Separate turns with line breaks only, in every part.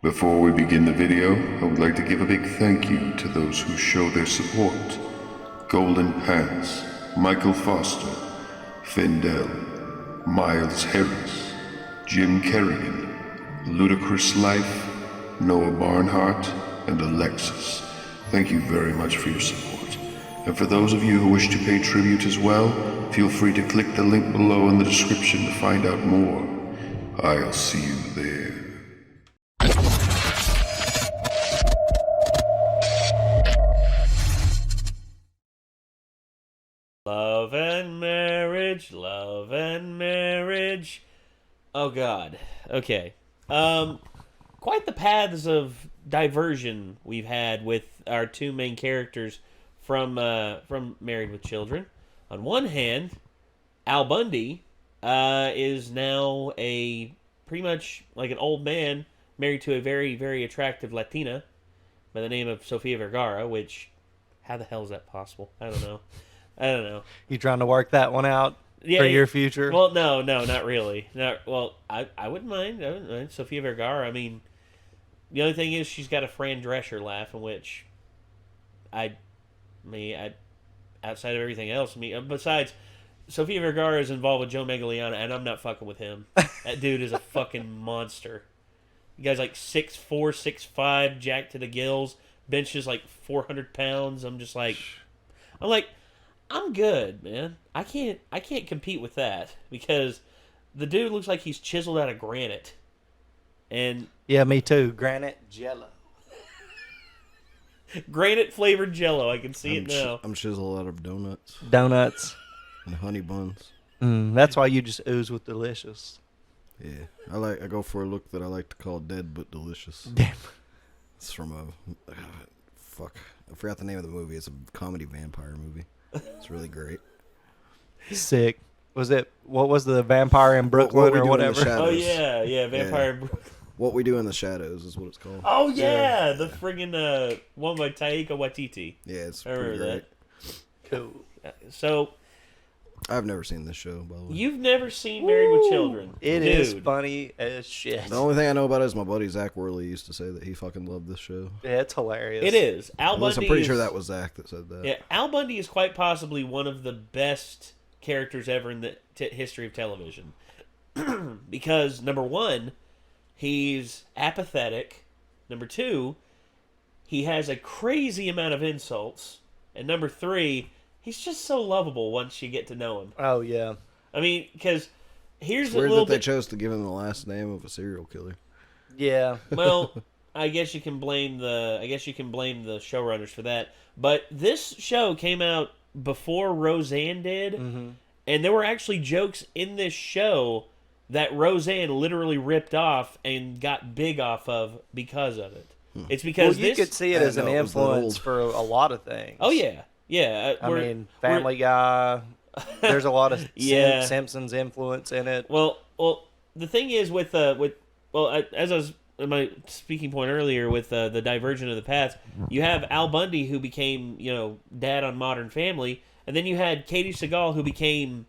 Before we begin the video, I would like to give a big thank you to those who show their support. Golden Pants, Michael Foster, Findel, Miles Harris, Jim Kerrigan, Ludicrous Life, Noah Barnhart, and Alexis. Thank you very much for your support. And for those of you who wish to pay tribute as well, feel free to click the link below in the description to find out more. I'll see you there.
Love and marriage, love and marriage. Oh God. Okay. Quite the paths of diversion we've had with our two main characters from Married with Children. On one hand, Al Bundy is now a pretty much like an old man married to a very, very attractive Latina by the name of Sofia Vergara, which, how the hell is that possible? I don't know.
You trying to work that one out for your future?
Well, no, not really. I wouldn't mind. Sofia Vergara. I mean, the only thing is she's got a Fran Drescher laugh, in which I outside of everything else, besides Sofia Vergara is involved with Joe Manganiello, and I'm not fucking with him. That dude is a fucking monster. The guy's like 6'4", 6'5", jacked to the gills, benches like 400 pounds. I'm good, man. I can't compete with that because the dude looks like he's chiseled out of granite. And
yeah, me too. Granite Jello.
Granite flavored Jello. I can see it now.
I'm chiseled out of donuts.
Donuts.
And honey buns.
That's why you just ooze with delicious.
Yeah, I go for a look that I like to call dead but delicious.
Damn.
It's from fuck. I forgot the name of the movie. It's a comedy vampire movie. It's really great.
Sick. What was the vampire in Brooklyn or whatever?
Oh yeah, vampire in Brooklyn.
What We Do in the Shadows is what it's called.
Oh yeah, the friggin' one by Taika Waititi.
Yeah, it's
I remember
pretty great.
that. Cool. So
I've never seen this show, by the way.
You've never seen Married with Children?
It is funny as shit.
The only thing I know about it is my buddy Zach Worley used to say that he fucking loved this show.
Yeah, it's hilarious.
It is. I'm
pretty sure that was Zach that said that.
Yeah, Al Bundy is quite possibly one of the best characters ever in the history of television. Because, number one, he's apathetic. Number two, he has a crazy amount of insults. And number three, he's just so lovable once you get to know him.
Oh, yeah.
I mean, because here's
it's
a
weird
little
that they
bit...
chose to give him the last name of a serial killer.
Yeah.
Well, I guess you can blame the showrunners for that. But this show came out before Roseanne did, and there were actually jokes in this show that Roseanne literally ripped off and got big off of because of it. It's because
you could see it as an influence for a lot of things.
Oh yeah. Yeah,
I mean, Family Guy. There's a lot of Simpsons influence in it.
Well, the thing is as I was in my speaking point earlier with the diversion of the paths, you have Al Bundy who became dad on Modern Family, and then you had Katie Seagal who became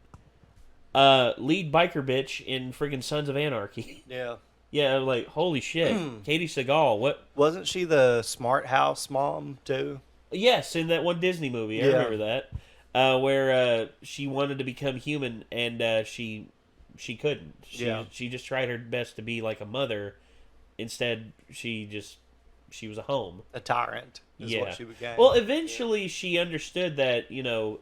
lead biker bitch in friggin' Sons of Anarchy.
Yeah.
Yeah, like holy shit, Katie Seagal. What
wasn't she the Smart House mom too?
Yes, in that one Disney movie. I remember that. Where she wanted to become human and she couldn't. She just tried her best to be like a mother. Instead, she was a home.
A tyrant is what she became.
Well, eventually she understood that,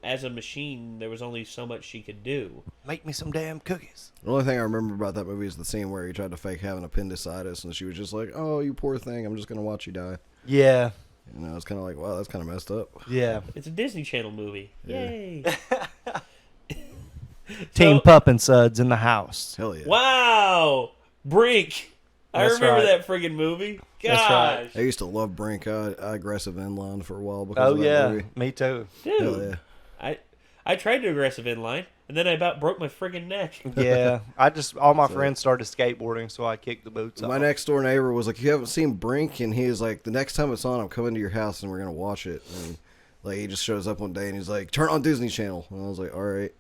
as a machine, there was only so much she could do.
Make me some damn cookies.
The only thing I remember about that movie is the scene where he tried to fake having appendicitis, and she was just like, "Oh, you poor thing, I'm just going to watch you die."
Yeah.
It's kind of like, wow, that's kind of messed up.
Yeah.
It's a Disney Channel movie.
Yeah.
Yay.
Team Pup and Suds in the house.
Hell yeah.
Wow. Brink. I remember that friggin' movie. Gosh.
That's right.
I used to love Brink. I aggressive inline for a while because of that movie.
Me too.
Dude,
hell yeah.
I tried to aggressive inline, and then I about broke my friggin' neck.
Yeah. all my friends started skateboarding, so I kicked the boots off.
My next door neighbor was like, "You haven't seen Brink?" And he was like, "The next time it's on, I'm coming to your house and we're going to watch it." And like he just shows up one day and he's like, "Turn on Disney Channel." And I was like, "All right."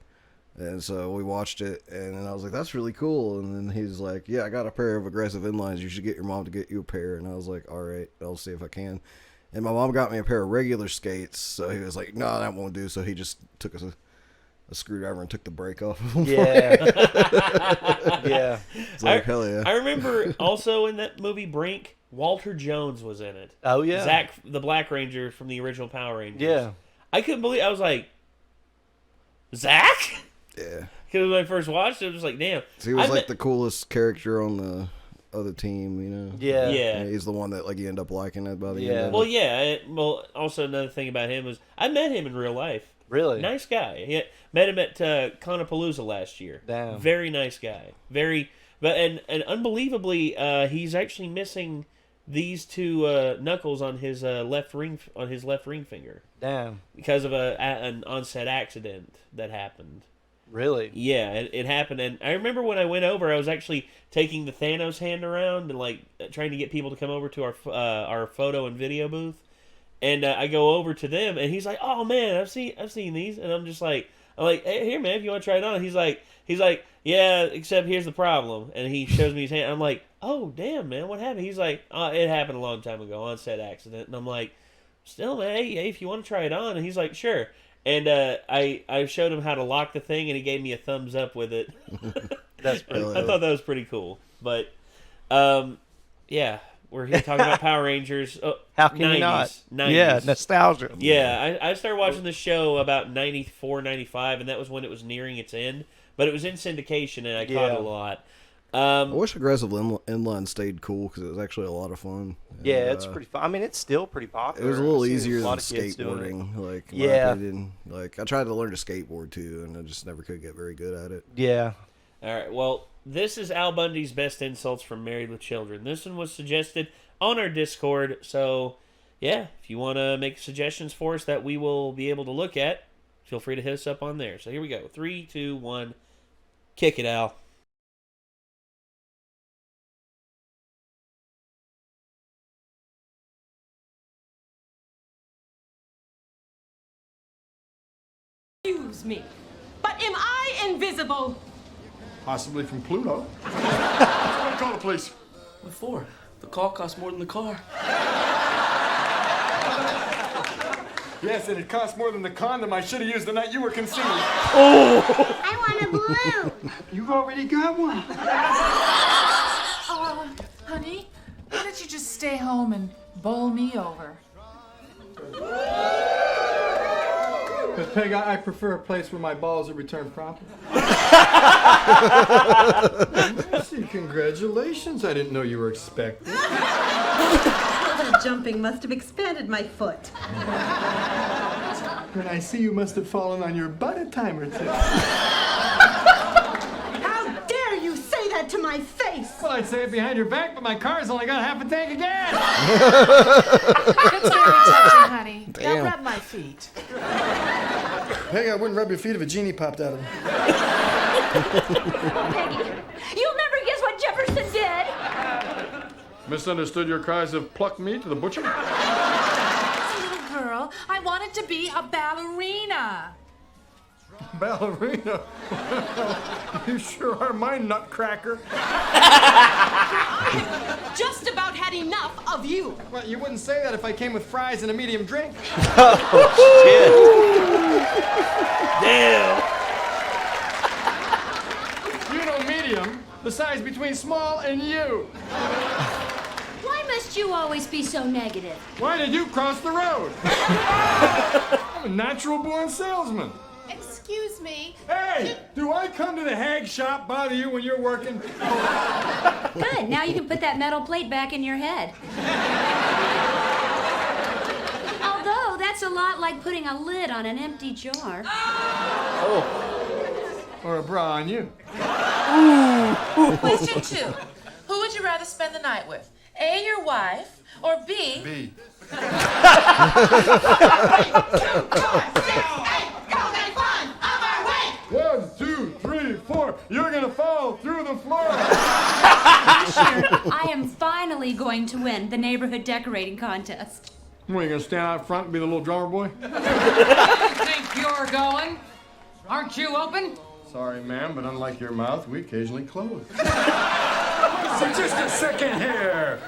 And so we watched it, and then I was like, that's really cool. And then he's like, yeah, I got a pair of aggressive inlines. You should get your mom to get you a pair. And I was like, all right, I'll see if I can. And my mom got me a pair of regular skates. So he was like, no, that won't do. So he just took a screwdriver and took the brake off of them.
Yeah. Yeah.
It's like, hell yeah.
I remember also in that movie Brink, Walter Jones was in it.
Oh, yeah.
Zach, the Black Ranger from the original Power Rangers.
Yeah.
I couldn't believe I was like, Zach?
Yeah.
Because when I first watched it, I was like, damn.
So he was like the coolest character on the other team, you know?
Yeah.
Yeah.
And he's the one that like you end up liking it by the end of
Well,
it.
yeah. Well, also another thing about him was I met him in real life.
Really?
Nice guy. Met him at Conapalooza last year.
Damn.
Very nice guy. And unbelievably, he's actually missing these two knuckles on his left ring finger.
Damn.
Because of an onset accident that happened.
Really?
Yeah, it happened, and I remember when I went over, I was actually taking the Thanos hand around and like trying to get people to come over to our photo and video booth, and I go over to them, and he's like, "Oh man, I've seen these," and I'm like, "Hey, here man, if you want to try it on," he's like, "Yeah, except here's the problem," and he shows me his hand. I'm like, "Oh damn man, what happened?" He's like, "It happened a long time ago, onset accident," and I'm like, "Still man, hey, if you want to try it on," and he's like, "Sure." And I showed him how to lock the thing, and he gave me a thumbs up with it.
That's pretty cool.
I thought that was pretty cool. But, yeah, we're here talking about Power Rangers.
How can
90s,
you not?
90s.
Yeah, nostalgia.
Yeah, I started watching the show about 94, 95, and that was when it was nearing its end. But it was in syndication, and I caught it a lot.
I wish Aggressive Inline stayed cool because it was actually a lot of fun.
Yeah, it's pretty fun. I mean, it's still pretty popular.
It was a little
I've seen
easier
a
than
lot of kids doing it.
skateboarding. Like, in
Yeah.
my opinion. Like, I tried to learn to skateboard too, and I just never could get very good at it.
Yeah.
All right, well, this is Al Bundy's best insults from Married with Children. This one was suggested on our Discord, so yeah, if you want to make suggestions for us that we will be able to look at, feel free to hit us up on there. So here we go. 3, 2, 1. Kick it, Al.
Excuse me, but am I invisible?
Possibly from Pluto. Somebody call the police.
What for? The call costs more than the car.
Yes, and it costs more than the condom I should have used the night you were conceived.
I want a balloon.
You've already got one.
Honey, why don't you just stay home and bowl me over?
But Peg, I prefer a place where my balls are returned promptly. Mercy, congratulations. I didn't know you were expecting.
The jumping must have expanded my foot.
And I see you must have fallen on your butt a time or two.
How dare you say that to my face?
Well, I'd say it behind your back, but my car's only got half a tank of gas.
That's very touching, honey.
Damn.
Now rub my feet.
Peg, I wouldn't rub your feet if a genie popped out of them.
Peggy, you'll never guess what Jefferson did.
Misunderstood your cries of pluck me to the butcher?
Little girl, I wanted to be a ballerina.
Ballerina? You sure are my nutcracker.
Just about had enough of you.
Well, you wouldn't say that if I came with fries and a medium drink.
Damn!
You know medium, the size between small and you.
Why must you always be so negative?
Why did you cross the road? I'm a natural-born salesman.
Excuse me.
Hey, do I come to the hag shop bother you when you're working?
Good, now you can put that metal plate back in your head. Although, that's a lot like putting a lid on an empty jar.
Or a bra on you.
Question 2. Who would you rather spend the night with? A, your wife, or B?
B. One, two, three, four. You're gonna fall through the floor.
I am finally going to win the neighborhood decorating contest.
What, you gonna stand out front and be the little drummer boy?
Think you're going? Aren't you open?
Sorry, ma'am, but unlike your mouth, we occasionally close. So just a second here.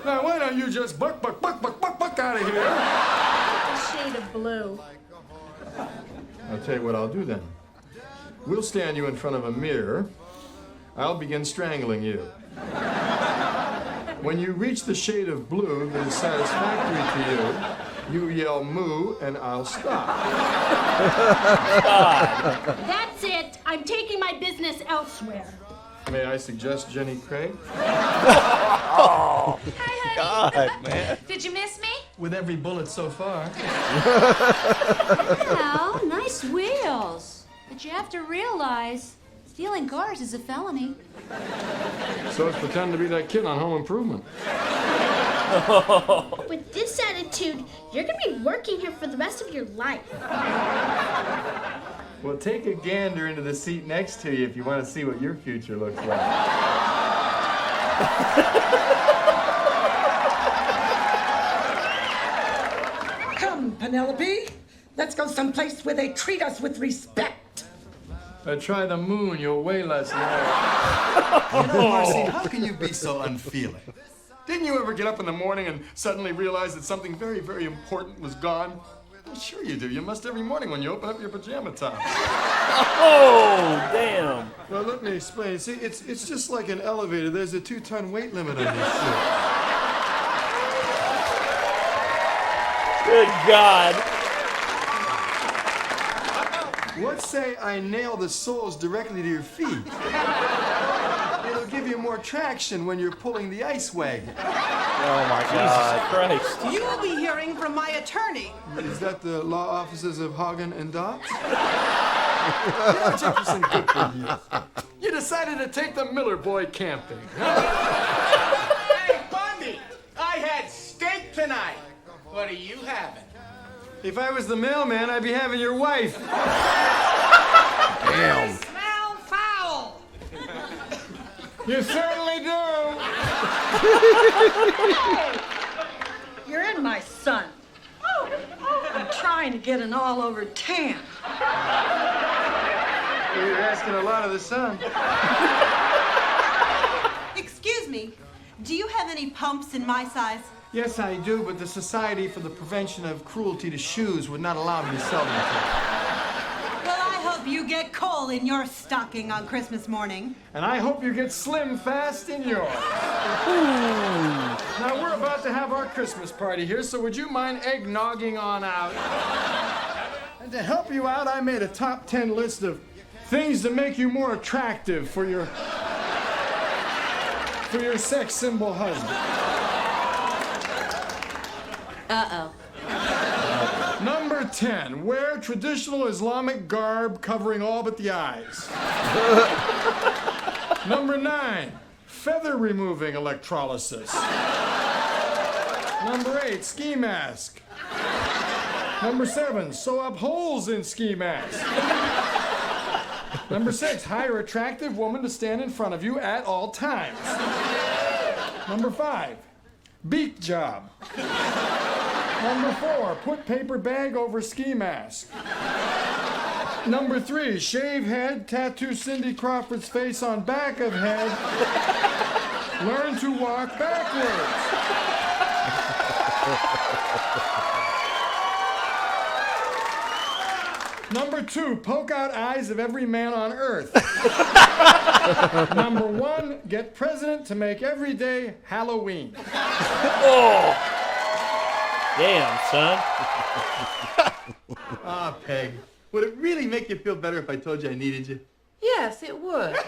Now, why don't you just buck out of here?
A shade of blue.
I'll tell you what I'll do then. We'll stand you in front of a mirror. I'll begin strangling you. When you reach the shade of blue that is satisfactory to you, you yell moo and I'll stop.
That's it. I'm taking my business elsewhere.
May I suggest Jenny Craig?
Hi, honey.
God, man.
Did you miss me?
With every bullet so far.
Well, nice wheels. But you have to realize, stealing cars is a felony.
So it's pretend to be that kid on Home Improvement.
With this attitude, you're gonna be working here for the rest of your life.
Well, take a gander into the seat next to you if you want to see what your future looks like.
Come, Penelope. Let's go someplace where they treat us with respect.
Try the moon, you'll weigh less now.
Marcy, how can you be so unfeeling?
Didn't you ever get up in the morning and suddenly realize that something very, very important was gone? Well, sure you do. You must every morning when you open up your pajama top.
Oh, damn.
Well, let me explain. See, it's just like an elevator. There's a 2-ton weight limit on this shit.
Good God.
Let's say I nail the soles directly to your feet. It'll give you more traction when you're pulling the ice wagon.
Oh, my God.
Christ.
You will be hearing from my attorney.
Is that the law offices of Hagen and Dodds? Yeah, Jefferson, good for you. You decided to take the Miller boy camping.
Hey, Bundy! I had steak tonight. What are you having?
If I was the mailman, I'd be having your wife.
Damn.
Smell foul.
You certainly do.
You're in my son. I'm trying to get an all-over tan.
You're asking a lot of the sun.
Excuse me. Do you have any pumps in my size?
Yes, I do, but the Society for the Prevention of Cruelty to Shoes would not allow me to sell them to you.
Well, I hope you get coal in your stocking on Christmas morning.
And I hope you get slim fast in yours. Now, we're about to have our Christmas party here, so would you mind eggnogging on out? And to help you out, I made a top 10 list of things to make you more attractive for your sex symbol husband.
Uh-oh.
Number 10, wear traditional Islamic garb covering all but the eyes. Number 9, feather removing electrolysis. Number 8, ski mask. Number 7, sew up holes in ski mask. Number 6, hire attractive woman to stand in front of you at all times. Number 5, beak job. Number 4, put paper bag over ski mask. Number 3, shave head, tattoo Cindy Crawford's face on back of head. Learn to walk backwards. Number 2, poke out eyes of every man on earth. Number 1, get president to make every day Halloween.
Oh. Damn, son.
Ah, Peg. Would it really make you feel better if I told you I needed you?
Yes, it would.
But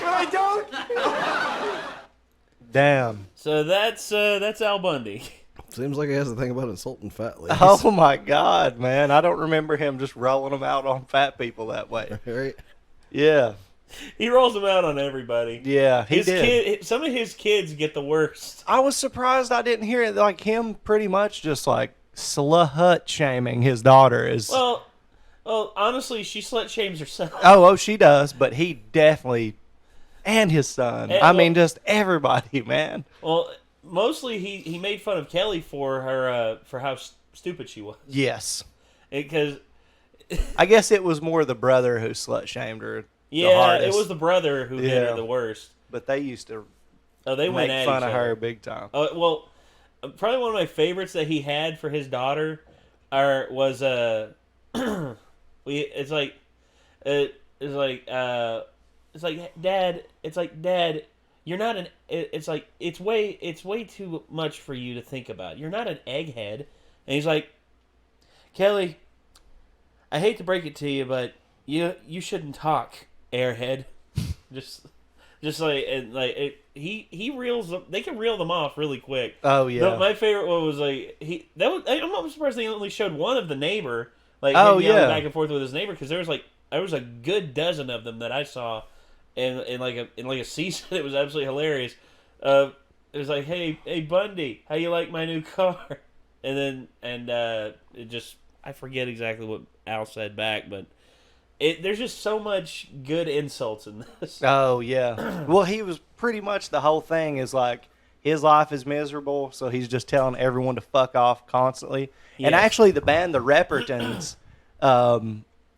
I don't.
Damn.
So that's Al Bundy.
Seems like he has a thing about insulting fat ladies.
Oh, my God, man. I don't remember him just rolling them out on fat people that way.
Right?
Yeah.
He rolls them out on everybody.
Yeah, he did.
Some of his kids get the worst.
I was surprised I didn't hear it. Like him pretty much just like slut shaming his daughter is.
Well, honestly, she slut shames herself.
Oh, she does, but he definitely, and his son. I mean, just everybody, man.
Well, mostly he made fun of Kelly for her for how stupid she was.
Yes.
Because
I guess it was more the brother who slut shamed her.
Yeah, it was the brother who hit her the worst.
But they used to
they
make
went at
fun
each
of
other.
her big time.
Well, probably one of my favorites that he had for his daughter was it's like Dad, you're not an it's way too much for you to think about. You're not an egghead. And he's like, Kelly, I hate to break it to you, but you shouldn't talk, airhead. just like, and like he reels them. They can reel them off really quick.
Oh yeah.
My favorite one was like I'm not surprised they only showed one of the neighbor. Like
him
yelling back and forth with his neighbor, because there was a good dozen of them that I saw in like a season. It was absolutely hilarious. It was like, hey Bundy, how you like my new car? And then it just, I forget exactly what Al said back, but there's just so much good insults in this.
Oh yeah. Well, he was pretty much, the whole thing is like his life is miserable, so he's just telling everyone to fuck off constantly. Yeah. And actually, the band, the Reppertons,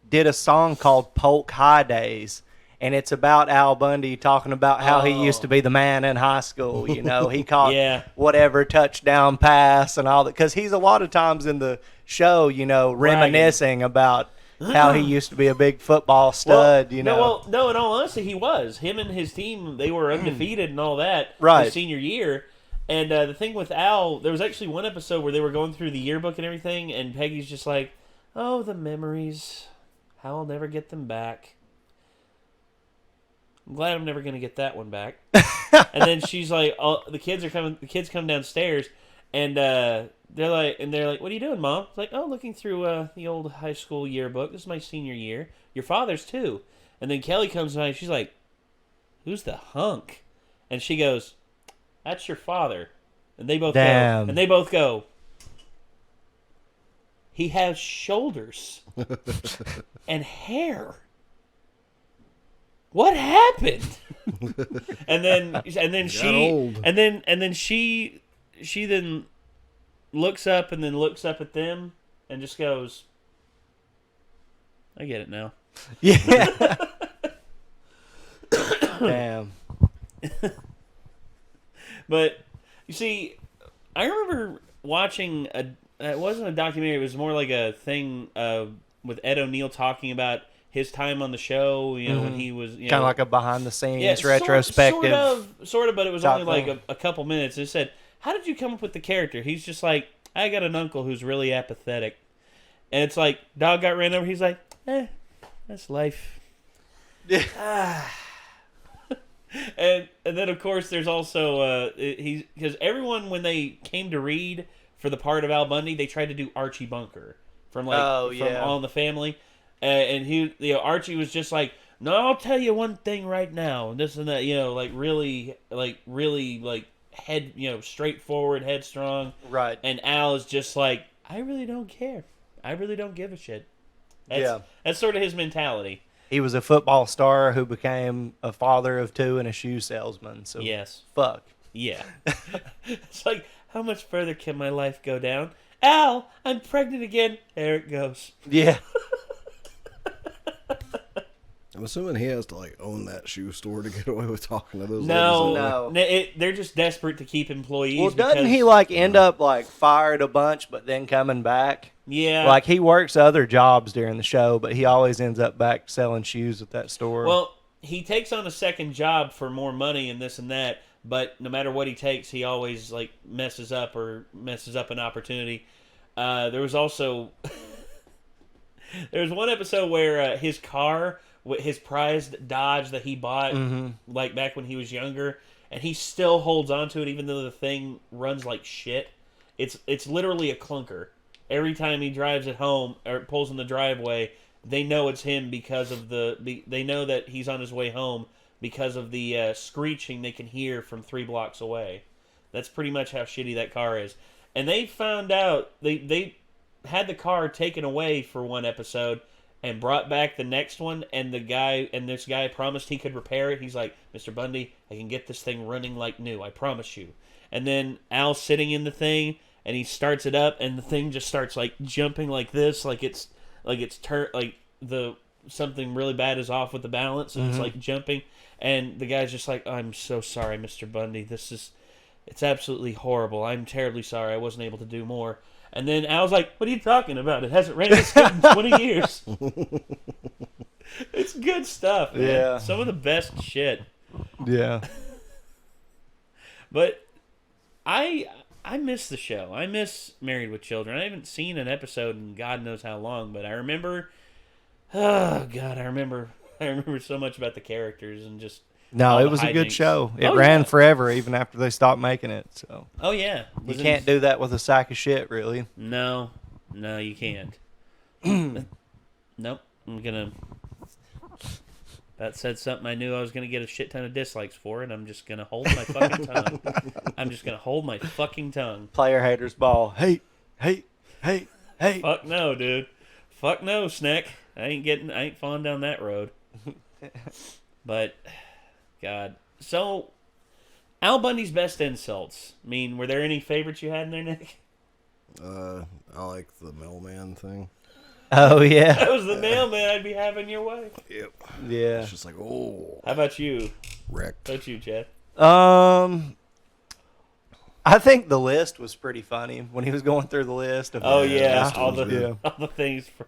did a song called Polk High Days. And it's about Al Bundy talking about how he used to be the man in high school. You know, he caught whatever touchdown pass and all that. Because he's a lot of times in the show, you know, reminiscing about how he used to be a big football stud, you know.
No, in all honesty, he was. Him and his team, they were undefeated and all that his senior year. And the thing with Al, there was actually one episode where they were going through the yearbook and everything, and Peggy's just like, oh, the memories. How I'll never get them back. I'm glad I'm never going to get that one back. And then she's like, the kids come downstairs, and they're like, what are you doing, Mom? It's like, oh, looking through the old high school yearbook. This is my senior year. Your father's too. And then Kelly comes by, and she's like, who's the hunk? And she goes, that's your father. And they both go, he has shoulders and hair. What happened? and then she then looks up and then looks up at them and just goes, I get it now.
Yeah. Damn.
But you see, I remember watching it wasn't a documentary, it was more like a thing with Ed O'Neill talking about his time on the show, you know, when he was, you know,
kind of like a behind the scenes retrospective.
Sort of, but it was only like a couple minutes. It said, how did you come up with the character? He's just like, I got an uncle who's really apathetic. And it's like, dog got ran over. He's like, that's life. and then, of course, there's also, because everyone, when they came to read for the part of Al Bundy, they tried to do Archie Bunker from All in the Family. And Archie was just like, no, I'll tell you one thing right now, and this and that, you know, really head, you know, straightforward, headstrong.
Right.
And Al is just like, I really don't care. I really don't give a shit. That's sort of his mentality.
He was a football star who became a father of two and a shoe salesman. So
yes.
Fuck.
Yeah. It's like, how much further can my life go down? Al, I'm pregnant again. There it goes.
Yeah.
I'm assuming he has to like own that shoe store to get away with talking to those.
No. They're just desperate to keep employees.
Well, doesn't he like end up like fired a bunch, but then coming back?
Yeah.
Like he works other jobs during the show, but he always ends up back selling shoes at that store.
Well, he takes on a second job for more money and this and that, but no matter what he takes, he always like messes up an opportunity. There was also there was one episode where his car, his prized Dodge that he bought like back when he was younger, and he still holds on to it even though the thing runs like shit. It's literally a clunker. Every time he drives it home or pulls in the driveway, they know it's him because of they know that he's on his way home because of the screeching they can hear from 3 blocks away. That's pretty much how shitty that car is. And they found out they had the car taken away for one episode and brought back the next one, and this guy promised he could repair it. He's like, Mr. Bundy, I can get this thing running like new, I promise you. and then Al's sitting in the thing, and he starts it up, and the thing just starts like jumping like this, like something really bad is off with the balance, and it's like jumping, and the guy's just like, I'm so sorry, Mr. Bundy. It's absolutely horrible. I'm terribly sorry. I wasn't able to do more. And then Al's like, what are you talking about? It hasn't rained in 20 years. It's good stuff, man.
Yeah.
Some of the best shit.
Yeah.
But I miss the show. I miss Married with Children. I haven't seen an episode in God knows how long, but I remember, oh God, I remember so much about the characters and just
No, it was a good show. It ran forever, even after they stopped making it. So.
Oh yeah,
You can't do that with a sack of shit, really.
No, you can't. Nope. That said something I knew I was gonna get a shit ton of dislikes for, and I'm just gonna hold my fucking tongue. I'm just gonna hold my fucking tongue.
Player haters ball. Hate.
Fuck no, dude. Fuck no, Snack. I ain't falling down that road. But, God. So, Al Bundy's best insults. I mean, were there any favorites you had in there, Nick?
I like the mailman thing.
Oh, yeah.
That was the mailman I'd be having your way.
Yep.
Yeah.
It's just like, oh.
How about you?
Wrecked.
How about you, Chad?
I think the list was pretty funny when he was going through the list. Of
all the things for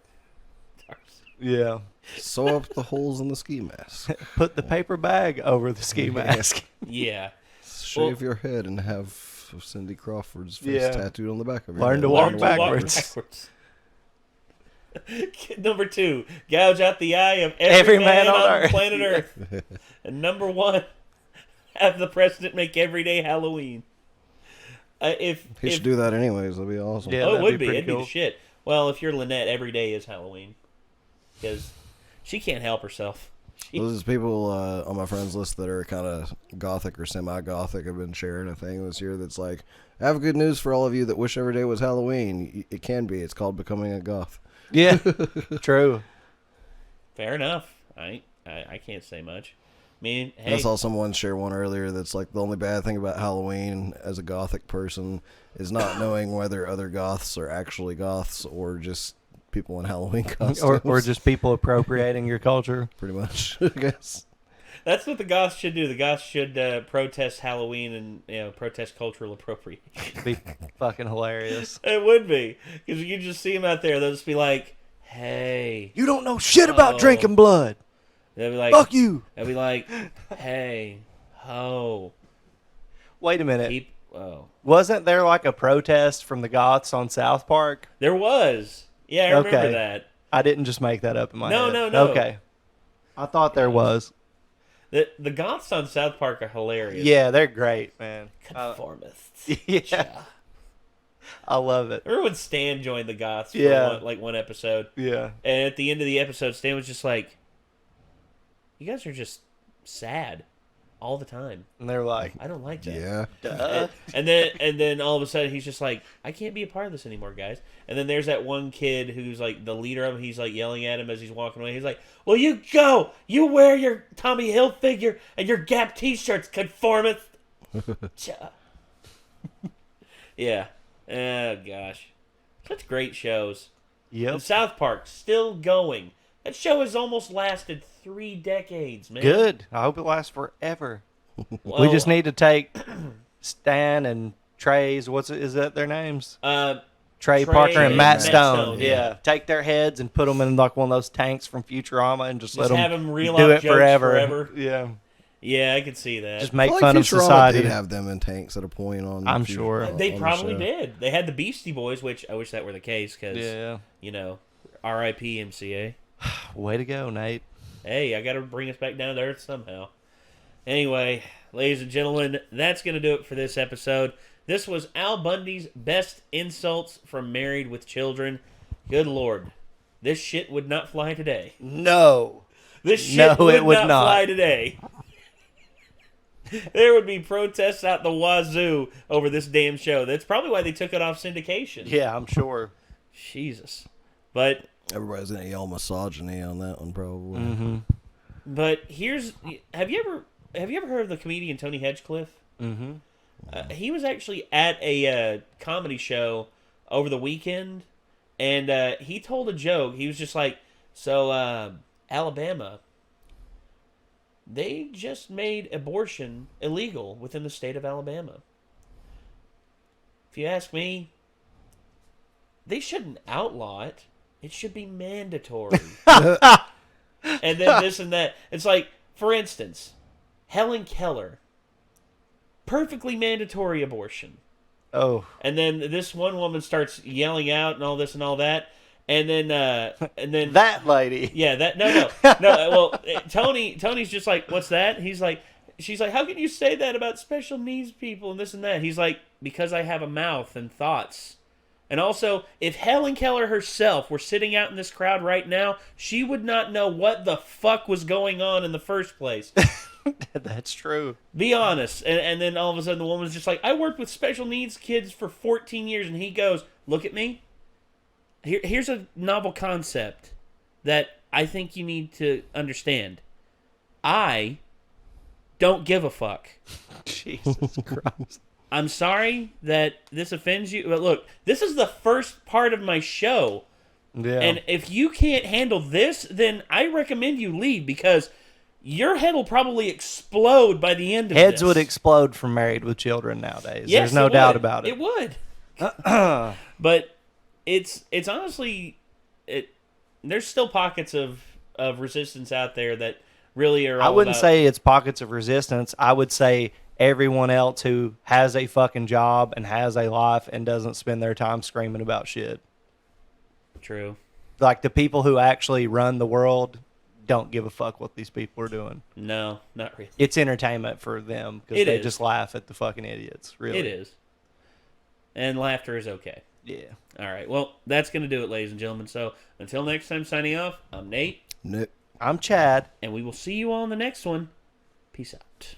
Yeah.
Sew up the holes in the ski mask.
Put the paper bag over the ski mask.
Yeah.
Shave your head and have Cindy Crawford's face tattooed on the back of your
Learn
head.
to walk backwards.
Number 2, gouge out the eye of every man on planet Earth. And number 1, have the president make every day Halloween.
He should do that anyways. That'd be awesome.
Yeah, it would be. It'd be the shit. Well, if you're Lynette, every day is Halloween. Because she can't help herself.
Those people on my friends list that are kind of gothic or semi-gothic have been sharing a thing this year that's like, I have good news for all of you that wish every day was Halloween. It can be. It's called becoming a goth.
Yeah, true.
Fair enough. I can't say much. I mean, hey.
I saw someone share one earlier that's like, the only bad thing about Halloween as a gothic person is not knowing whether other goths are actually goths or just people in Halloween costumes.
Or just people appropriating your culture.
Pretty much, I guess.
That's what the goths should do. The goths should protest Halloween and protest cultural appropriation.
It'd be fucking hilarious.
It would be. Because you just see them out there, they'll just be like, hey.
You don't know shit about drinking blood.
They'll be like,
fuck you.
They'll be like, hey, ho.
Wait a minute.
Oh.
Wasn't there like a protest from the goths on South Park?
There was. Yeah, I remember that.
I didn't just make that up in my head.
No.
Okay. I thought there was.
The goths on South Park are hilarious.
Yeah, they're great, man.
Conformists.
Yeah. I love it.
Remember when Stan joined the goths for one episode?
Yeah.
And at the end of the episode, Stan was just like, you guys are just sad all the time.
And they're like,
I don't like that.
Yeah.
Duh.
And then all of a sudden he's just like, I can't be a part of this anymore, guys. And then there's that one kid who's like the leader of him. He's like yelling at him as he's walking away. He's like, well, you go. You wear your Tommy Hilfiger and your Gap t-shirts, conformist. Yeah. Oh, gosh. Such great shows.
Yep.
And South Park, still going. That show has almost lasted 3 decades, man.
Good. I hope it lasts forever.
Well,
we just need to take Stan and Trey's, is that their names? Trey Parker and Matt Stone. Yeah. Take their heads and put them in like one of those tanks from Futurama and just let them
have them reel
do
out
it
jokes forever.
Yeah.
Yeah, I could see that.
Just make
I
fun of
Futurama
society.
Did have them in tanks at a point on.
I'm sure
they probably did. They had the Beastie Boys, which I wish that were the case because R.I.P. MCA.
Way to go, Nate.
Hey, I got to bring us back down to earth somehow. Anyway, ladies and gentlemen, that's going to do it for this episode. This was Al Bundy's best insults from Married with Children. Good Lord. This shit would not fly today.
No.
This shit would not fly today. There would be protests out the wazoo over this damn show. That's probably why they took it off syndication.
Yeah, I'm sure.
Jesus. But
everybody's gonna yell misogyny on that one, probably.
Mm-hmm.
But have you ever heard of the comedian Tony Hedgecliffe?
Mm-hmm.
He was actually at a comedy show over the weekend, and he told a joke. He was just like, so, Alabama, they just made abortion illegal within the state of Alabama. If you ask me, they shouldn't outlaw it. It should be mandatory. And then this and that. It's like, for instance, Helen Keller, perfectly mandatory abortion.
Oh.
And then this one woman starts yelling out and all this and all that. And then
that lady.
Yeah, that no. Well, Tony's just like, what's that? He's like, she's like, how can you say that about special needs people and this and that? He's like, because I have a mouth and thoughts. And also, if Helen Keller herself were sitting out in this crowd right now, she would not know what the fuck was going on in the first place.
That's true.
Be honest. And then all of a sudden the woman's just like, I worked with special needs kids for 14 years. And he goes, look at me. Here's a novel concept that I think you need to understand. I don't give a fuck.
Jesus Christ.
I'm sorry that this offends you, but look, this is the first part of my show.
Yeah.
And if you can't handle this, then I recommend you leave, because your head will probably explode by the end of
Heads
this.
would explode from Married with Children nowadays.
Yes,
There's no doubt about it.
It would. But it's honestly, there's still pockets of resistance out there that really are all
I wouldn't
about,
say it's pockets of resistance. I would say everyone else who has a fucking job and has a life and doesn't spend their time screaming about shit.
True.
Like the people who actually run the world don't give a fuck what these people are doing.
No, not really.
It's entertainment for them because they just laugh at the fucking idiots. Really,
it is. And laughter is okay.
Yeah.
All right. Well, that's going to do it, ladies and gentlemen. So until next time, signing off, I'm Nate.
Nick.
I'm Chad.
And we will see you all in the next one. Peace out.